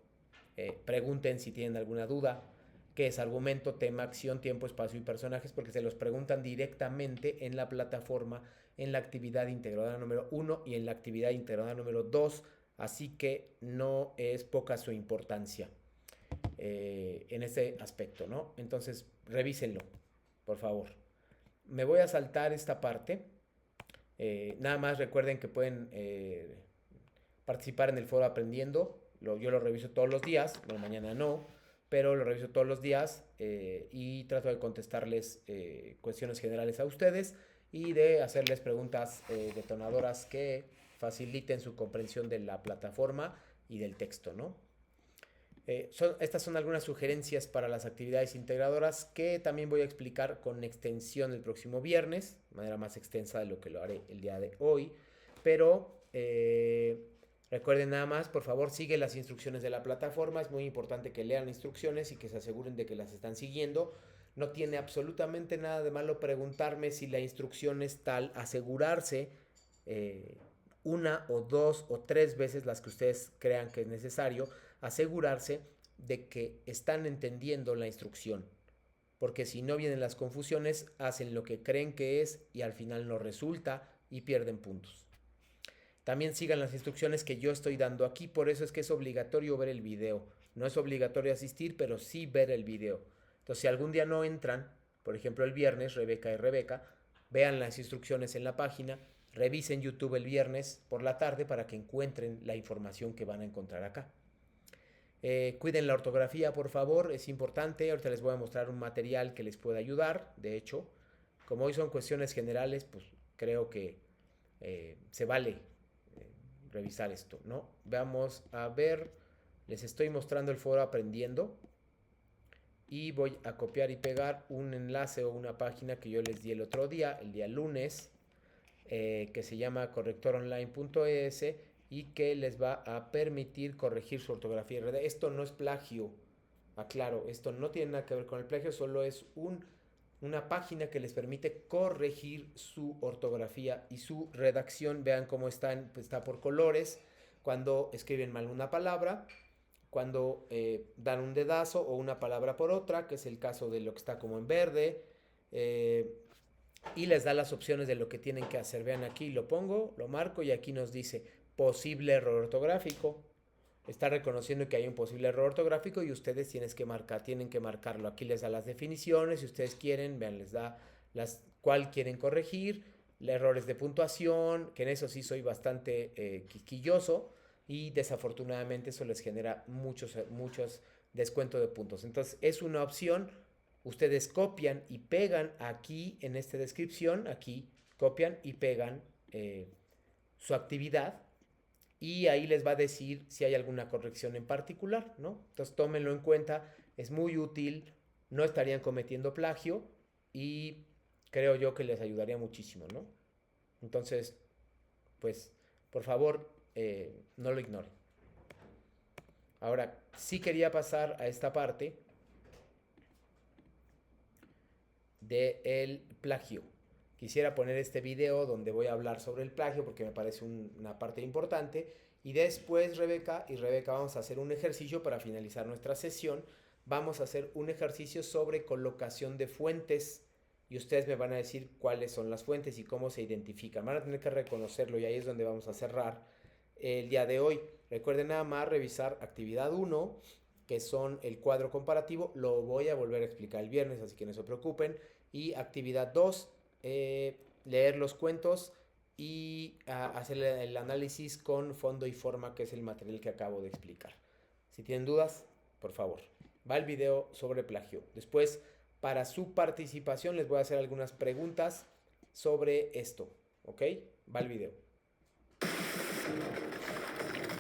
pregunten si tienen alguna duda, qué es argumento, tema, acción, tiempo, espacio y personajes, porque se los preguntan directamente en la plataforma, en la actividad integradora número 1 y en la actividad integradora número 2, así que no es poca su importancia en ese aspecto, ¿no? Entonces, revísenlo, por favor. Me voy a saltar esta parte. Nada más recuerden que pueden participar en el foro aprendiendo. Yo lo reviso todos los días, bueno, mañana no, pero lo reviso todos los días y trato de contestarles cuestiones generales a ustedes y de hacerles preguntas detonadoras que faciliten su comprensión de la plataforma y del texto, ¿no? Estas son algunas sugerencias para las actividades integradoras que también voy a explicar con extensión el próximo viernes, de manera más extensa de lo que lo haré el día de hoy, pero recuerden nada más, por favor, sigue las instrucciones de la plataforma, es muy importante que lean instrucciones y que se aseguren de que las están siguiendo. No tiene absolutamente nada de malo preguntarme si la instrucción es tal, asegurarse una o 2 o 3 veces las que ustedes crean que es necesario, asegurarse de que están entendiendo la instrucción, porque si no vienen las confusiones, hacen lo que creen que es y al final no resulta y pierden puntos. También sigan las instrucciones que yo estoy dando aquí, por eso es que es obligatorio ver el video. No es obligatorio asistir, pero sí ver el video. Entonces, si algún día no entran, por ejemplo el viernes, Rebeca y Rebeca, vean las instrucciones en la página, revisen YouTube el viernes por la tarde para que encuentren la información que van a encontrar acá. Cuiden la ortografía, por favor, es importante. Ahorita les voy a mostrar un material que les pueda ayudar. De hecho, como hoy son cuestiones generales, pues creo que se vale revisar esto, ¿no? Vamos a ver, les estoy mostrando el foro aprendiendo y voy a copiar y pegar un enlace o una página que yo les di el otro día, el día lunes, que se llama correctoronline.es y que les va a permitir corregir su ortografía. Esto no es plagio, aclaro, esto no tiene nada que ver con el plagio, solo es una página que les permite corregir su ortografía y su redacción. Vean cómo está por colores, cuando escriben mal una palabra, cuando dan un dedazo o una palabra por otra, que es el caso de lo que está como en verde, y les da las opciones de lo que tienen que hacer. Vean aquí, lo pongo, lo marco y aquí nos dice posible error ortográfico. Está reconociendo que hay un posible error ortográfico y ustedes tienen que marcarlo. Aquí les da las definiciones, si ustedes quieren, vean, les da cuál quieren corregir, errores de puntuación, que en eso sí soy bastante quisquilloso y desafortunadamente eso les genera muchos descuentos de puntos. Entonces es una opción, ustedes copian y pegan aquí en esta descripción, aquí copian y pegan su actividad. Y ahí les va a decir si hay alguna corrección en particular, ¿no? Entonces tómenlo en cuenta, es muy útil, no estarían cometiendo plagio y creo yo que les ayudaría muchísimo, ¿no? Entonces, pues por favor no lo ignore. Ahora, sí quería pasar a esta parte del plagio. Quisiera poner este video donde voy a hablar sobre el plagio porque me parece una parte importante. Y después Rebeca vamos a hacer un ejercicio para finalizar nuestra sesión. Vamos a hacer un ejercicio sobre colocación de fuentes y ustedes me van a decir cuáles son las fuentes y cómo se identifican. Van a tener que reconocerlo y ahí es donde vamos a cerrar el día de hoy. Recuerden nada más revisar actividad 1, que son el cuadro comparativo. Lo voy a volver a explicar el viernes, así que no se preocupen. Y actividad 2, leer los cuentos y hacer el análisis con fondo y forma, que es el material que acabo de explicar. Si tienen dudas, por favor, va el video sobre plagio. Después, para su participación, les voy a hacer algunas preguntas sobre esto, ¿ok? Va el video.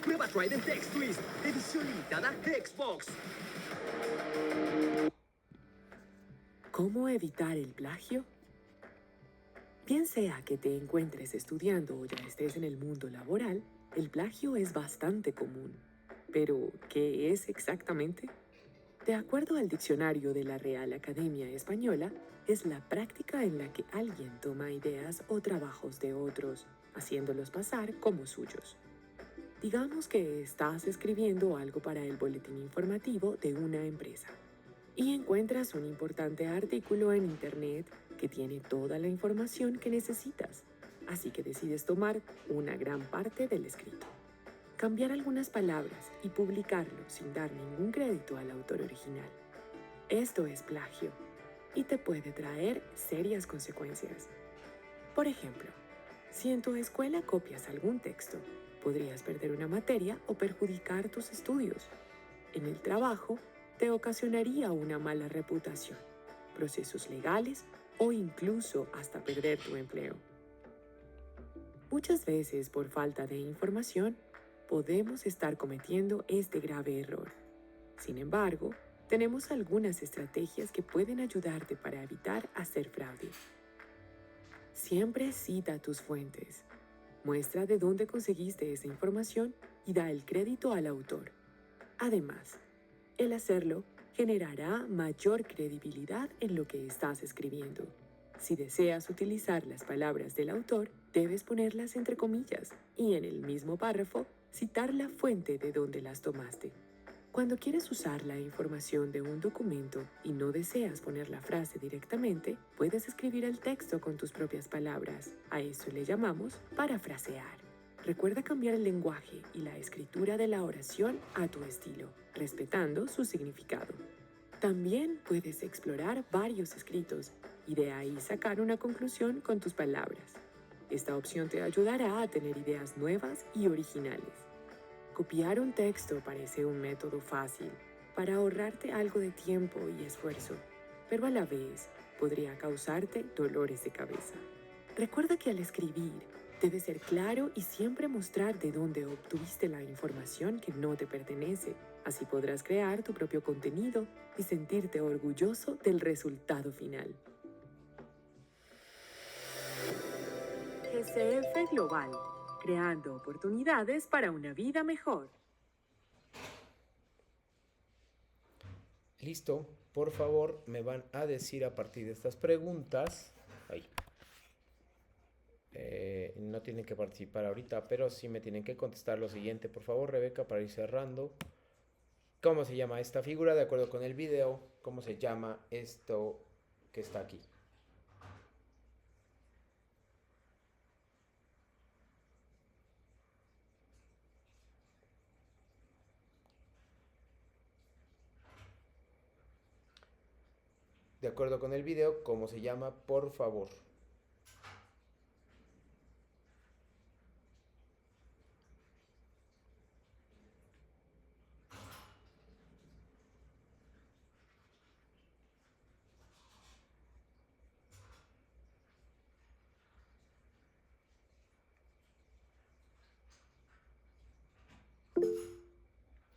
Nueva Trident X Twist, edición limitada Xbox. ¿Cómo evitar el plagio? Bien sea que te encuentres estudiando o ya estés en el mundo laboral, el plagio es bastante común. Pero, ¿qué es exactamente? De acuerdo al diccionario de la Real Academia Española, es la práctica en la que alguien toma ideas o trabajos de otros, haciéndolos pasar como suyos. Digamos que estás escribiendo algo para el boletín informativo de una empresa y encuentras un importante artículo en internet que tiene toda la información que necesitas, así que decides tomar una gran parte del escrito, cambiar algunas palabras y publicarlo sin dar ningún crédito al autor original. Esto es plagio y te puede traer serias consecuencias. Por ejemplo, si en tu escuela copias algún texto, podrías perder una materia o perjudicar tus estudios. En el trabajo, te ocasionaría una mala reputación, procesos legales o incluso hasta perder tu empleo. Muchas veces, por falta de información, podemos estar cometiendo este grave error. Sin embargo, tenemos algunas estrategias que pueden ayudarte para evitar hacer fraude. Siempre cita tus fuentes. Muestra de dónde conseguiste esa información y da el crédito al autor. Además, el hacerlo generará mayor credibilidad en lo que estás escribiendo. Si deseas utilizar las palabras del autor, debes ponerlas entre comillas y en el mismo párrafo citar la fuente de donde las tomaste. Cuando quieres usar la información de un documento y no deseas poner la frase directamente, puedes escribir el texto con tus propias palabras. A eso le llamamos parafrasear. Recuerda cambiar el lenguaje y la escritura de la oración a tu estilo, respetando su significado. También puedes explorar varios escritos y de ahí sacar una conclusión con tus palabras. Esta opción te ayudará a tener ideas nuevas y originales. Copiar un texto parece un método fácil para ahorrarte algo de tiempo y esfuerzo, pero a la vez podría causarte dolores de cabeza. Recuerda que al escribir, debes ser claro y siempre mostrar de dónde obtuviste la información que no te pertenece. Así podrás crear tu propio contenido y sentirte orgulloso del resultado final. GCF Global, creando oportunidades para una vida mejor. Listo, por favor, me van a decir a partir de estas preguntas. No tienen que participar ahorita, pero sí me tienen que contestar lo siguiente, por favor, Rebeca, para ir cerrando. ¿Cómo se llama esta figura? De acuerdo con el video, ¿cómo se llama esto que está aquí? De acuerdo con el video, ¿cómo se llama? Por favor.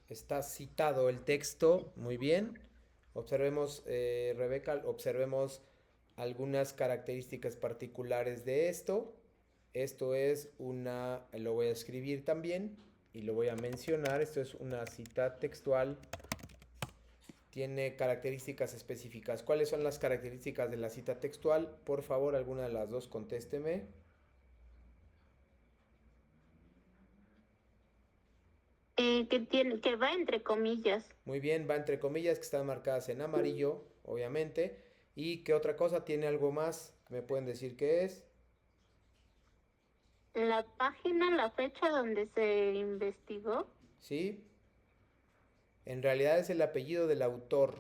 Está citado el texto, muy bien. Observemos, Rebeca, observemos algunas características particulares de esto. esto es lo voy a escribir también y lo voy a mencionar. Esto es una cita textual. Tiene características específicas. ¿Cuáles son las características de la cita textual? Por favor, alguna de las dos contésteme. Que va entre comillas. Muy bien, va entre comillas que están marcadas en amarillo, obviamente. ¿Y qué otra cosa? ¿Tiene algo más? ¿Me pueden decir qué es? La página, la fecha donde se investigó. ¿Sí? En realidad es el apellido del autor.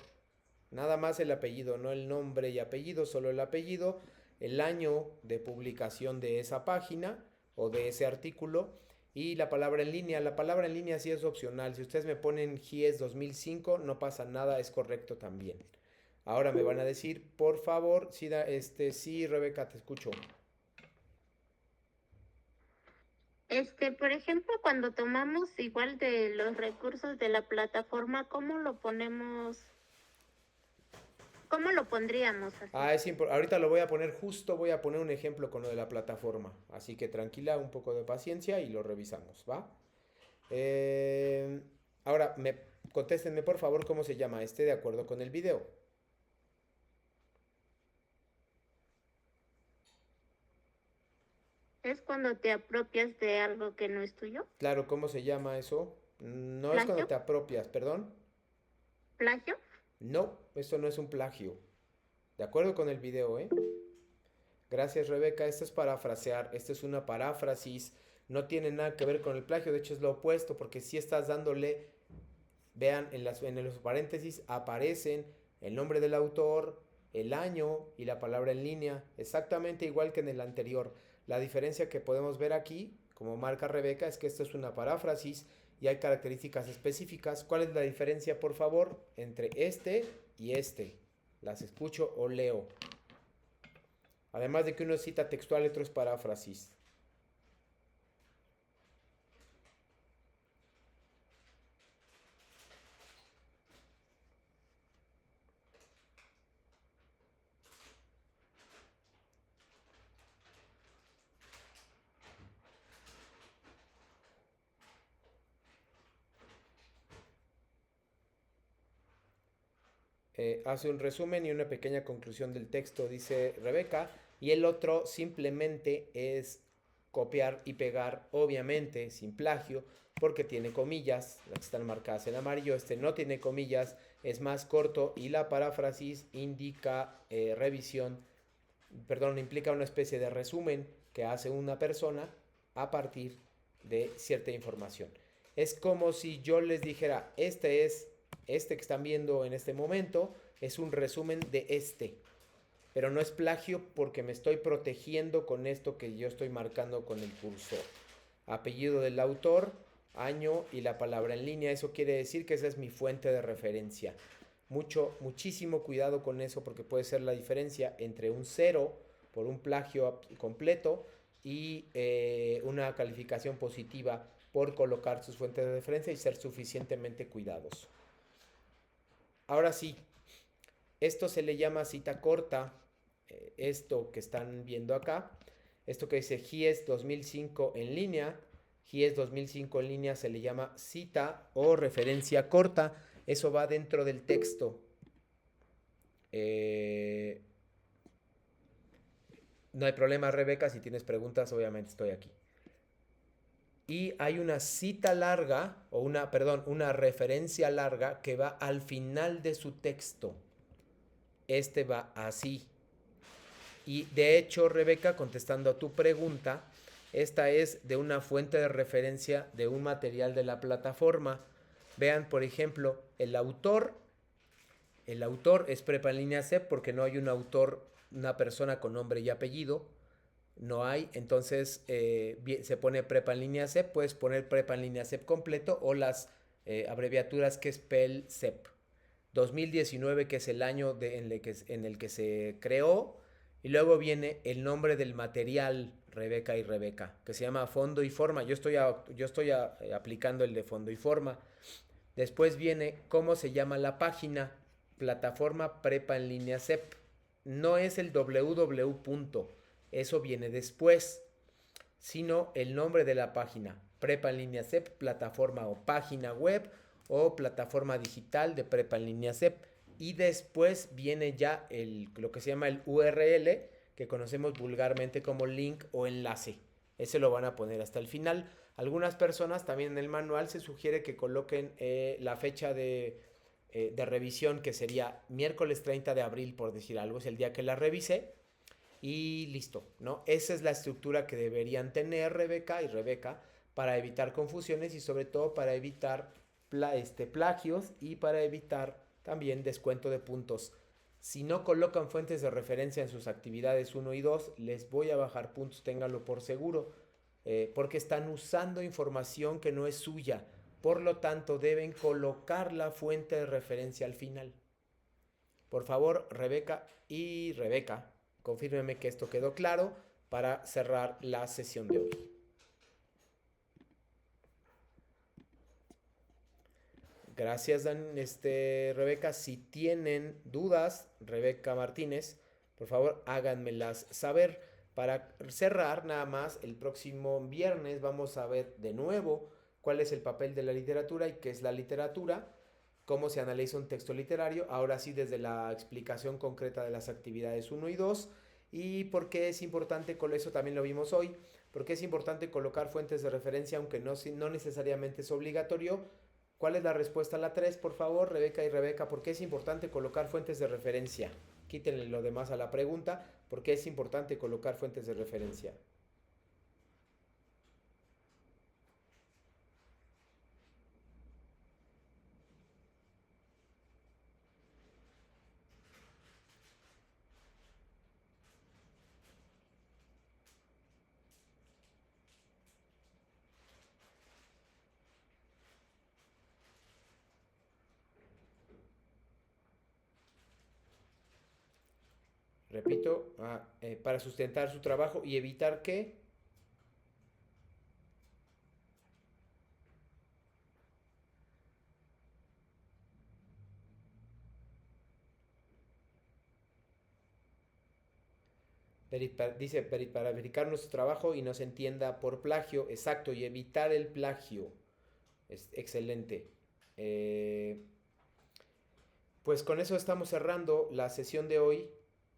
Nada más el apellido, no el nombre y apellido, solo el apellido, el año de publicación de esa página o de ese artículo y la palabra en línea. La palabra en línea sí es opcional. Si ustedes me ponen GIES 2005, no pasa nada, es correcto también. Ahora me van a decir, por favor, sí, Rebeca, te escucho. Por ejemplo, cuando tomamos igual de los recursos de la plataforma, ¿cómo lo ponemos? ¿Cómo lo pondríamos así? Ahorita lo voy a poner voy a poner un ejemplo con lo de la plataforma. Así que tranquila, un poco de paciencia y lo revisamos, ¿va? Ahora, contéstenme por favor cómo se llama de acuerdo con el video. ¿Es cuando te apropias de algo que no es tuyo? Claro, ¿cómo se llama eso? No es cuando ¿Plagio? te apropias, perdón. ¿Plagio? No, esto no es un plagio. De acuerdo con el video, ¿eh? Gracias, Rebeca. Esto es parafrasear. Esto es una paráfrasis. No tiene nada que ver con el plagio. De hecho, es lo opuesto porque si estás dándole... Vean, en los paréntesis aparecen el nombre del autor, el año y la palabra en línea. Exactamente igual que en el anterior. La diferencia que podemos ver aquí, como marca Rebeca, es que esto es una paráfrasis y hay características específicas. ¿Cuál es la diferencia, por favor, entre este y este? Las escucho o leo. Además de que uno es cita textual y otro es paráfrasis. Hace un resumen y una pequeña conclusión del texto, dice Rebeca, y el otro simplemente es copiar y pegar, obviamente sin plagio, porque tiene comillas, las que están marcadas en amarillo. Este no tiene comillas, es más corto y la paráfrasis indica implica una especie de resumen que hace una persona a partir de cierta información. Es como si yo les dijera, este que están viendo en este momento es un resumen de pero no es plagio porque me estoy protegiendo con esto que yo estoy marcando con el cursor. Apellido del autor, año y la palabra en línea. Eso quiere decir que esa es mi fuente de referencia. Muchísimo cuidado con eso porque puede ser la diferencia entre un 0 por un plagio completo y una calificación positiva por colocar sus fuentes de referencia y ser suficientemente cuidadosos. Ahora sí, esto se le llama cita corta, esto que están viendo acá, esto que dice GIES 2005 en línea, GIES 2005 en línea se le llama cita o referencia corta, eso va dentro del texto. No hay problema, Rebeca, si tienes preguntas, obviamente estoy aquí. Y hay una cita larga, una referencia larga que va al final de su texto. Este va así. Y de hecho, Rebeca, contestando a tu pregunta, esta es de una fuente de referencia de un material de la plataforma. Vean, por ejemplo, el autor es Prepa en línea CEP porque no hay un autor, una persona con nombre y apellido. No hay, entonces se pone Prepa en línea CEP, puedes poner Prepa en línea CEP completo o las abreviaturas que es PEL CEP. 2019, que es el año en el que se creó, y luego viene el nombre del material, Rebeca y Rebeca, que se llama Fondo y Forma. Yo estoy aplicando el de Fondo y Forma. Después viene cómo se llama la página, Plataforma Prepa en línea CEP. No es el www. Eso viene después. sino el nombre de la página. Prepa en línea CEP, plataforma o página web o plataforma digital de Prepa en línea CEP. Y después viene ya lo que se llama el URL, que conocemos vulgarmente como link o enlace. Ese lo van a poner hasta el final. Algunas personas también en el manual se sugiere que coloquen la fecha de revisión, que sería miércoles 30 de abril, por decir algo, es el día que la revise. Y listo, ¿no? Esa es la estructura que deberían tener Rebeca y Rebeca para evitar confusiones y sobre todo para evitar plagios y para evitar también descuento de puntos. Si no colocan fuentes de referencia en sus actividades 1 y 2, les voy a bajar puntos, ténganlo por seguro, porque están usando información que no es suya. Por lo tanto, deben colocar la fuente de referencia al final. Por favor, Rebeca y Rebeca, confírmeme que esto quedó claro para cerrar la sesión de hoy. Gracias, Rebeca. Si tienen dudas, Rebeca Martínez, por favor háganmelas saber. Para cerrar, nada más, el próximo viernes vamos a ver de nuevo cuál es el papel de la literatura y qué es la literatura, cómo se analiza un texto literario, ahora sí desde la explicación concreta de las actividades 1 y 2, y por qué es importante, con eso también lo vimos hoy, por qué es importante colocar fuentes de referencia, aunque no necesariamente es obligatorio. ¿Cuál es la respuesta a la 3, por favor, Rebeca y Rebeca? ¿Por qué es importante colocar fuentes de referencia? Quítenle lo demás a la pregunta. ¿Por qué es importante colocar fuentes de referencia? Repito, para sustentar su trabajo y evitar que... Dice, para verificar nuestro trabajo y no se entienda por plagio. Exacto, y evitar el plagio. Es excelente. Pues con eso estamos cerrando la sesión de hoy.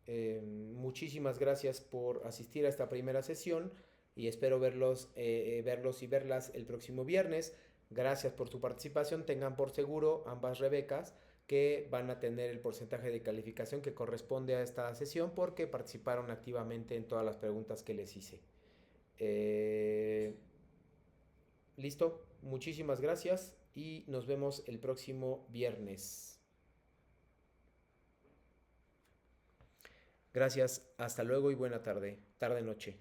Muchísimas gracias por asistir a esta primera sesión y espero verlos y verlas el próximo viernes. Gracias por su participación. Tengan por seguro, ambas Rebecas, que van a tener el porcentaje de calificación que corresponde a esta sesión porque participaron activamente en todas las preguntas que les hice. Listo, muchísimas gracias y nos vemos el próximo viernes. Gracias, hasta luego y buena tarde, tarde-noche.